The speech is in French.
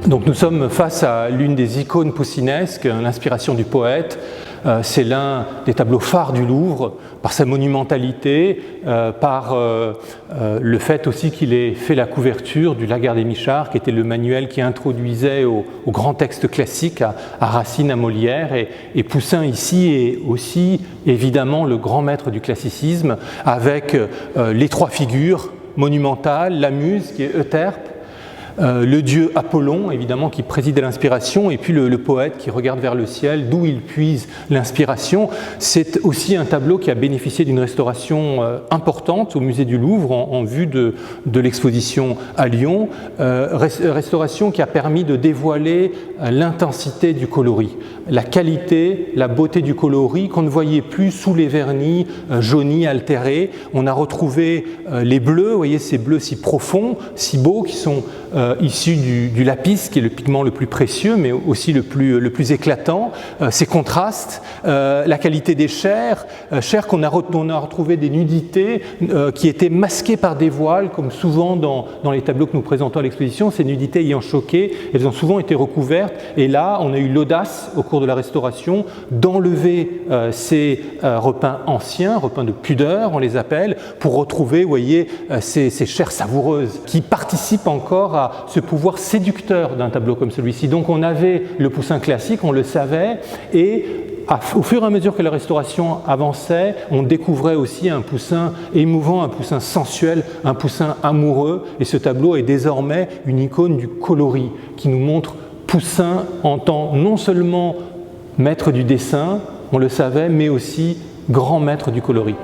Donc nous sommes face à l'une des icônes poussinesques, l'inspiration du poète. C'est l'un des tableaux phares du Louvre, par sa monumentalité, par le fait aussi qu'il ait fait la couverture du Lagarde-et-Michard, qui était le manuel qui introduisait au grand texte classique, à Racine, à Molière. Et Poussin ici est aussi évidemment le grand maître du classicisme, avec les trois figures monumentales, la muse qui est Euterpe, le dieu Apollon, évidemment, qui préside à l'inspiration, et puis le poète qui regarde vers le ciel, d'où il puise l'inspiration. C'est aussi un tableau qui a bénéficié d'une restauration importante au musée du Louvre en vue de l'exposition à Lyon, restauration qui a permis de dévoiler l'intensité du coloris, la qualité, la beauté du coloris qu'on ne voyait plus sous les vernis jaunis, altérés. On a retrouvé les bleus, vous voyez ces bleus si profonds, si beaux, qui sont issus du lapis, qui est le pigment le plus précieux, mais aussi le plus éclatant, ces contrastes, la qualité des chairs qu'on a retrouvé des nudités qui étaient masquées par des voiles, comme souvent dans les tableaux que nous présentons à l'exposition, ces nudités ayant choqué, elles ont souvent été recouvertes, et là on a eu l'audace au cours de la restauration d'enlever ces repeints anciens, repeints de pudeur on les appelle, pour retrouver, vous voyez, ces chairs savoureuses qui participent encore à ce pouvoir séducteur d'un tableau comme celui-ci. Donc on avait le Poussin classique, on le savait, et au fur et à mesure que la restauration avançait, on découvrait aussi un Poussin émouvant, un Poussin sensuel, un Poussin amoureux, et ce tableau est désormais une icône du coloris qui nous montre Poussin en tant non seulement maître du dessin, on le savait, mais aussi grand maître du coloris.